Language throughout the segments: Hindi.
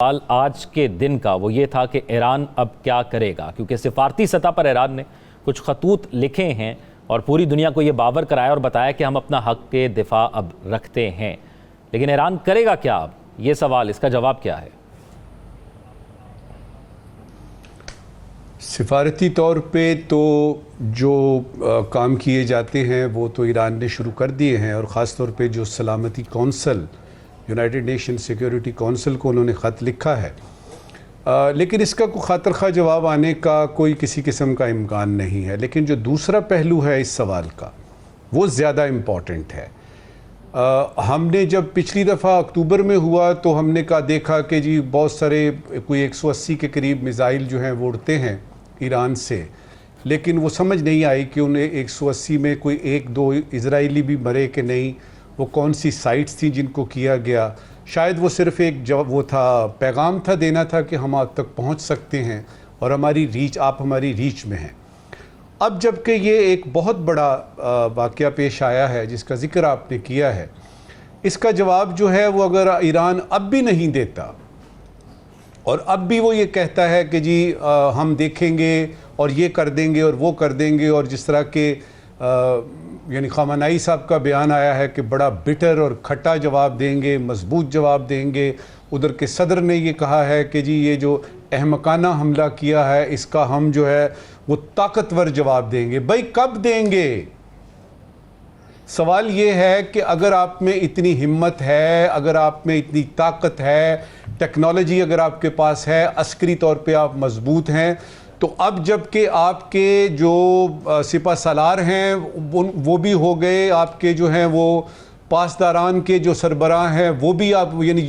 सवाल आज के दिन का वो ये था कि ईरान अब क्या करेगा, क्योंकि सिफारती सतह पर ईरान ने कुछ खतूत लिखे हैं और पूरी दुनिया को ये बावर कराया और बताया कि हम अपना हक के दिफा अब रखते हैं। लेकिन ईरान करेगा क्या अब, ये सवाल, इसका जवाब क्या है? सिफारती तौर पे तो जो काम किए जाते हैं वो तो ईरान ने शुरू कर दिए हैं, और ख़ास तौर पे जो सलामती council, united nation security council को उन्होंने ख़त लिखा है, लेकिन इसका कोई खातर खा जवाब आने का कोई किसी किस्म का इम्कान नहीं है। लेकिन जो दूसरा पहलू है इस सवाल का वो ज़्यादा इम्पॉर्टेंट है। हमने जब पिछली दफ़ा अक्टूबर में हुआ तो हमने देखा कि जी बहुत सारे कोई 180 के करीब मिज़ाइल जो हैं वो उड़ते हैं ईरान से, लेकिन वो समझ नहीं आई कि उन्हें 180 में कोई एक दो इजरायली भी मरे कि नहीं, वो कौन सी साइट्स थी जिनको किया गया। शायद वो सिर्फ़ एक वो था, पैगाम था, देना था कि हम आप तक पहुंच सकते हैं और हमारी रीच, आप हमारी रीच में हैं। अब जबकि ये एक बहुत बड़ा वाक़या पेश आया है जिसका ज़िक्र आपने किया है, इसका जवाब जो है वो अगर ईरान अब भी नहीं देता और अब भी वो ये कहता है कि जी हम देखेंगे और ये कर देंगे और वो कर देंगे, और जिस तरह के यानी ख़ामेनी साहब का बयान आया है कि बड़ा बिटर और खट्टा जवाब देंगे, मजबूत जवाब देंगे। उधर के सदर ने ये कहा है कि जी ये जो अहमकाना हमला किया है इसका हम जो है वो ताकतवर जवाब देंगे। भाई कब देंगे? सवाल ये है कि अगर आप में इतनी हिम्मत है, अगर आप में इतनी ताकत है, टेक्नोलॉजी अगर आपके पास है, अस्करी तौर पे आप मजबूत हैं, तो अब जबकि आपके जो सिपा सालार हैं वो भी हो गए, आपके जो हैं वो पासदारान के जो सरबराह हैं वो भी आप यानी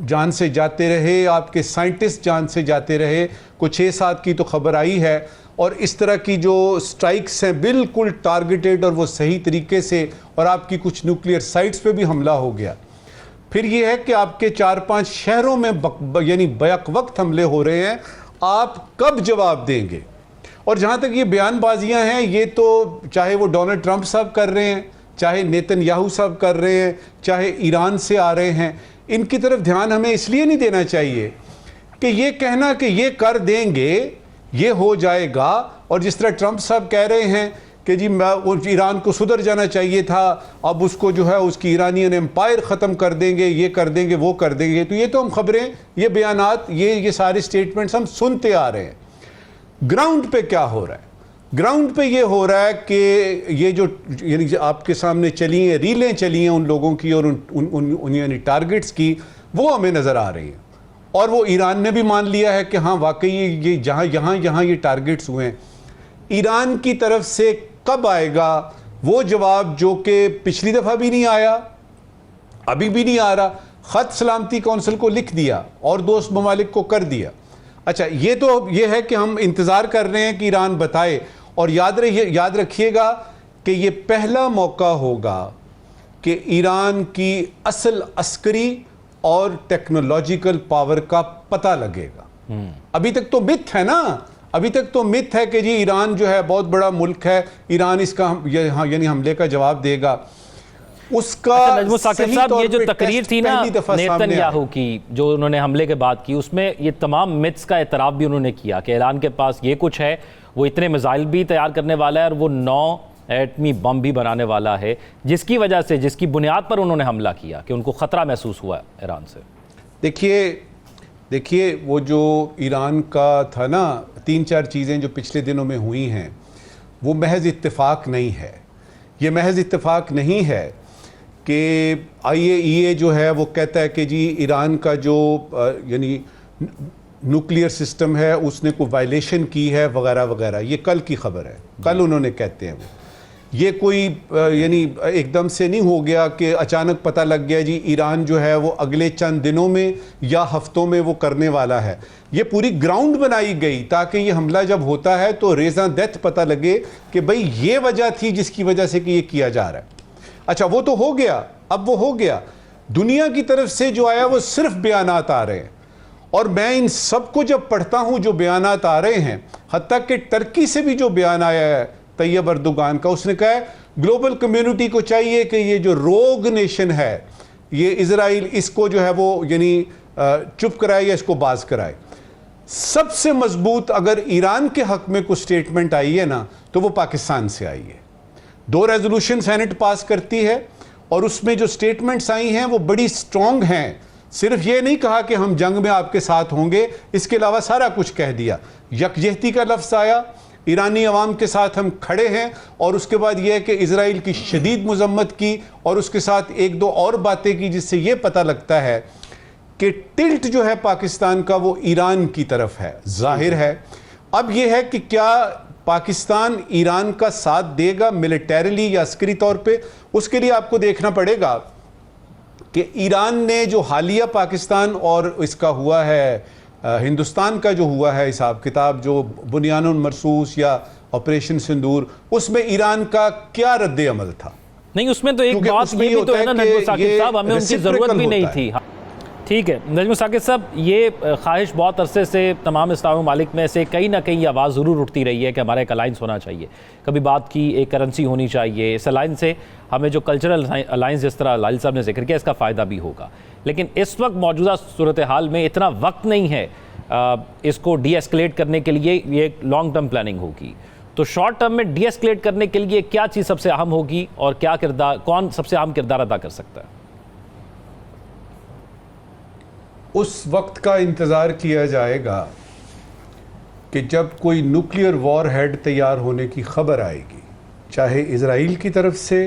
जान से जाते रहे, आपके साइंटिस्ट जान से जाते रहे, कुछ 6-7 की तो खबर आई है। और इस तरह की जो स्ट्राइक्स हैं बिल्कुल टारगेटेड और वो सही तरीके से, और आपकी कुछ न्यूक्लियर साइट्स पे भी हमला हो गया। फिर ये है कि आपके 4-5 शहरों में यानी बैक वक्त हमले हो रहे हैं, आप कब जवाब देंगे? और जहाँ तक ये बयानबाजियाँ हैं, ये तो चाहे वो डोनाल्ड ट्रंप साहब कर रहे हैं, चाहे नेतन्याहू साहब कर रहे हैं, चाहे ईरान से आ रहे हैं, इनकी तरफ ध्यान हमें इसलिए नहीं देना चाहिए कि ये कहना कि ये कर देंगे, ये हो जाएगा, और जिस तरह ट्रंप साहब कह रहे हैं कि जी ईरान को सुधर जाना चाहिए था, अब उसको जो है उसकी ईरानियन एम्पायर ख़त्म कर देंगे, ये कर देंगे, वो कर देंगे। तो ये तो हम खबरें, ये बयानात, ये सारे स्टेटमेंट्स हम सुनते आ रहे हैं। ग्राउंड पे क्या हो रहा है? ग्राउंड पे ये हो रहा है कि ये जो यानी आपके सामने चली हैं, रीलें चली हैं उन लोगों की और उन यानी टारगेट्स की, वो हमें नज़र आ रही हैं। और वो ईरान ने भी मान लिया है कि हाँ वाकई ये यहाँ ये टारगेट्स हुए हैं। ईरान की तरफ से कब आएगा वो जवाब जो कि पिछली दफ़ा भी नहीं आया, अभी भी नहीं आ रहा? ख़त सलामती कौंसिल को लिख दिया और दोस्त ममालिक को कर दिया। अच्छा, ये तो ये है कि हम इंतज़ार कर रहे हैं कि ईरान बताए, और याद रखिएगा कि ये पहला मौका होगा कि ईरान की असल अस्करी और टेक्नोलॉजिकल पावर का पता लगेगा। अभी तक तो मिथ है ना, अभी तक तो मिथ है कि जी ईरान जो है बहुत बड़ा मुल्क है, ईरान इसका यानी हमले का जवाब देगा। उसका नजमुल साकिब साहब, ये जो तकरीर थी ना नेतन्याहू की, जो उन्होंने हमले के बाद की, उसमें ये तमाम मिथ्स का एतराफ़ भी उन्होंने किया कि ईरान के पास ये कुछ है, वो इतने मिसाइल भी तैयार करने वाला है और वो 9 एटमी बम भी बनाने वाला है, जिसकी वजह से, जिसकी बुनियाद पर उन्होंने हमला किया कि उनको ख़तरा महसूस हुआ ईरान से। देखिए वो जो ईरान का था ना, 3-4 चीज़ें जो पिछले दिनों में हुई हैं, वो महज इत्तेफाक नहीं है। ये महज इत्तेफाक नहीं है कि IAEA जो है वो कहता है कि जी ईरान का जो यानी न्यूक्लियर सिस्टम है उसने कोई वायलेशन की है वगैरह वगैरह। ये कल की खबर है, कल उन्होंने कहते हैं वो। ये कोई यानी एकदम से नहीं हो गया कि अचानक पता लग गया जी ईरान जो है वो अगले चंद दिनों में या हफ्तों में वो करने वाला है। ये पूरी ग्राउंड बनाई गई ताकि ये हमला जब होता है तो रेज़ा डेथ पता लगे कि भाई ये वजह थी जिसकी वजह से कि ये किया जा रहा है। अच्छा, वो तो हो गया, अब वो हो गया। दुनिया की तरफ से जो आया वो सिर्फ बयानात आ रहे हैं, और मैं इन सबको जब पढ़ता हूँ जो बयानात आ रहे हैं, हत्ता कि टर्की से भी जो बयान आया है तैयब अर्दोगान का, उसने कहा है ग्लोबल कम्युनिटी को चाहिए कि ये जो रोग नेशन है, ये इजराइल, इसको जो है वो यानी चुप कराए या इसको बाज कराए। सबसे मजबूत अगर ईरान के हक में कुछ स्टेटमेंट आई है ना, तो वो पाकिस्तान से आई है। 2 रेजोल्यूशन सेनेट पास करती है और उसमें जो स्टेटमेंट्स आई हैं वो बड़ी स्ट्रांग हैं। सिर्फ ये नहीं कहा कि हम जंग में आपके साथ होंगे, इसके अलावा सारा कुछ कह दिया। यकजहती का लफ्ज़ आया, ईरानी अवाम के साथ हम खड़े हैं, और उसके बाद यह है कि इजराइल की शदीद मजम्मत की, और उसके साथ 1-2 और बातें की जिससे यह पता लगता है कि टिल्ट जो है पाकिस्तान का वो ईरान की तरफ है, जाहिर है। अब यह है कि क्या पाकिस्तान ईरान का साथ देगा मिलिटरीली या अस्करी तौर पे, उसके लिए आपको देखना पड़ेगा कि ईरान ने जो हालिया पाकिस्तान और इसका हुआ है, हिंदुस्तान का जो हुआ है हिसाब किताब, जो बुनियानुल मरसूस या ऑपरेशन सिंदूर, उसमें ईरान का क्या रद्द अमल था? नहीं, उसमें तो एक बात ये भी तो है ना नजमुल साकिब साहब, हमें उनकी ज़रूरत भी नहीं थी। ठीक है नजमुल साकिब साहब, ये ख्वाहिश बहुत अरसे से तमाम इस्लामी ममालिक में से कहीं ना कहीं आवाज़ ज़रूर उठती रही है कि हमारा एक अलाइंस होना चाहिए। कभी बात की एक करेंसी होनी चाहिए, इस अलाइंस से हमें जो कल्चरल अलाइंस जिस तरह लाल साहब ने जिक्र किया, इसका फ़ायदा भी होगा। लेकिन इस वक्त मौजूदा सूरत हाल में इतना वक्त नहीं है इसको डी एस्केलेट करने के लिए, ये लॉन्ग टर्म प्लानिंग होगी। तो शॉर्ट टर्म में डी एस्केलेट करने के लिए क्या चीज़ सबसे अहम होगी और क्या किरदार, कौन सबसे अहम किरदार अदा कर सकता है? उस वक्त का इंतज़ार किया जाएगा कि जब कोई न्यूक्लियर वॉर हेड तैयार होने की खबर आएगी, चाहे इजराइल की तरफ से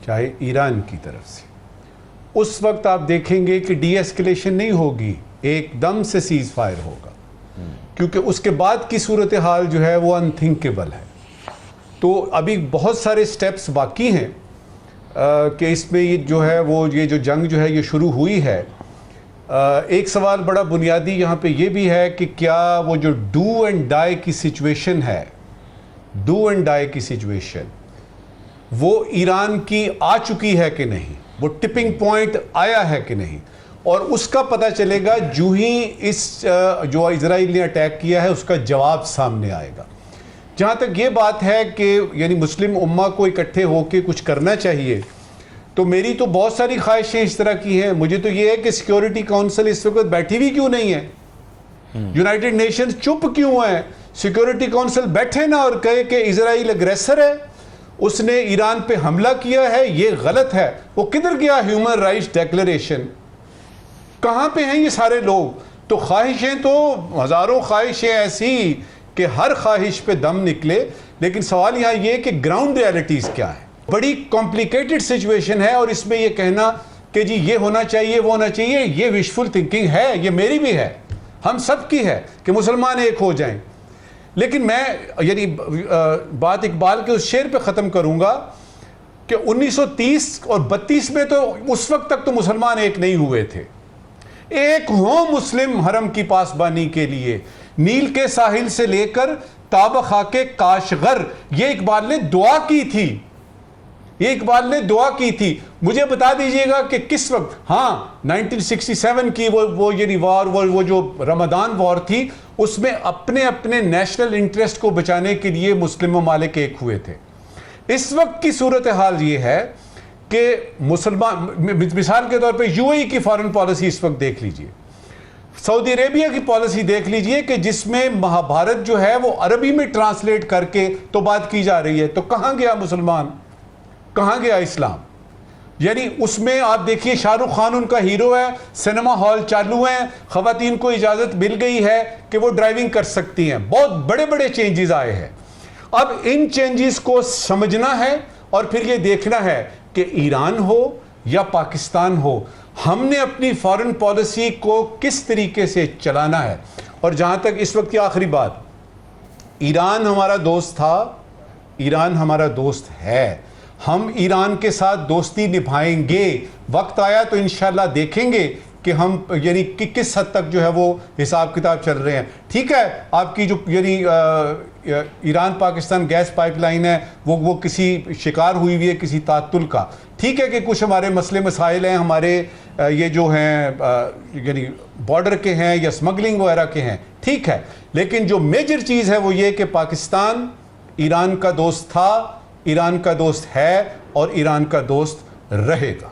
चाहे ईरान की तरफ से। उस वक्त आप देखेंगे कि डी एस्केलेशन नहीं होगी, एकदम से सीज फायर होगा, क्योंकि उसके बाद की सूरत हाल जो है वो अनथिंकेबल है। तो अभी बहुत सारे स्टेप्स बाकी हैं कि इसमें ये जो है वो ये जो जंग जो है ये शुरू हुई है। एक सवाल बड़ा बुनियादी यहाँ पे ये भी है कि क्या वो जो डू एंड डाई की सिचुएशन है, डू एंड डाई की सिचुएशन वो ईरान की आ चुकी है कि नहीं, वो टिपिंग पॉइंट आया है कि नहीं, और उसका पता चलेगा जो ही इस जो इजराइल ने अटैक किया है उसका जवाब सामने आएगा। जहाँ तक ये बात है कि यानी मुस्लिम उम्मा को इकट्ठे होकर कुछ करना चाहिए, तो मेरी तो बहुत सारी ख्वाहिशें इस तरह की हैं। मुझे तो ये है कि सिक्योरिटी काउंसिल इस वक्त बैठी हुई क्यों नहीं है, यूनाइटेड नेशंस चुप क्यों है? सिक्योरिटी काउंसिल बैठे ना और कहे कि इजराइल अग्रेसर है, उसने ईरान पे हमला किया है, ये गलत है। वो किधर गया ह्यूमन राइट्स डिक्लेरेशन? कहाँ पे हैं ये सारे लोग? तो ख्वाहिशें तो हज़ारों ख्वाहिशें ऐसी कि हर ख्वाहिश पे दम निकले, लेकिन सवाल यहाँ ये कि ग्राउंड रियलिटीज़ क्या है। बड़ी कॉम्प्लिकेटेड सिचुएशन है, और इसमें ये कहना कि जी ये होना चाहिए वो होना चाहिए, ये विशफुल थिंकिंग है, ये मेरी भी है, हम सब की है कि मुसलमान एक हो जाएं। लेकिन मैं यानी बात इकबाल के उस शेर पे ख़त्म करूँगा कि 1930 और 32 में तो उस वक्त तक तो मुसलमान एक नहीं हुए थे। एक हो मुस्लिम हरम की पासबानी के लिए, नील के साहिल से लेकर ताब खाके काशगर, ये इकबाल ने दुआ की थी, ये इकबाल ने दुआ की थी। मुझे बता दीजिएगा कि किस वक्त, हाँ 1967 की वो यानी वॉर, वो जो रमदान वॉर थी, उसमें अपने अपने नेशनल इंटरेस्ट को बचाने के लिए मुस्लिम ममालिक एक हुए थे। इस वक्त की सूरत हाल ये है कि मुसलमान, मिसाल के तौर पे यूएई की फॉरेन पॉलिसी इस वक्त देख लीजिए, सऊदी अरेबिया की पॉलिसी देख लीजिए कि जिसमें महाभारत जो है वो अरबी में ट्रांसलेट करके तो बात की जा रही है। तो कहाँ गया मुसलमान, कहाँ गया इस्लाम? यानी उसमें आप देखिए शाहरुख खान उनका हीरो है, सिनेमा हॉल चालू हैं, ख़वातीन को इजाज़त मिल गई है कि वो ड्राइविंग कर सकती हैं, बहुत बड़े बड़े चेंजेस आए हैं। अब इन चेंजेस को समझना है और फिर ये देखना है कि ईरान हो या पाकिस्तान हो, हमने अपनी फॉरेन पॉलिसी को किस तरीके से चलाना है। और जहाँ तक इस वक्त की आखिरी बात, ईरान हमारा दोस्त था, ईरान हमारा दोस्त है, हम ईरान के साथ दोस्ती निभाएंगे। वक्त आया तो इंशाल्लाह देखेंगे कि हम यानी कि किस हद तक जो है वो हिसाब किताब चल रहे हैं। ठीक है, आपकी जो यानी ईरान पाकिस्तान गैस पाइपलाइन है वो किसी शिकार हुई हुई है किसी तातुल का। ठीक है कि कुछ हमारे मसले मसाइल हैं, हमारे ये जो हैं यानी बॉर्डर के हैं या स्मगलिंग वगैरह के हैं, ठीक है, लेकिन जो मेजर चीज़ है वो ये कि पाकिस्तान ईरान का दोस्त था, ईरान का दोस्त है और ईरान का दोस्त रहेगा।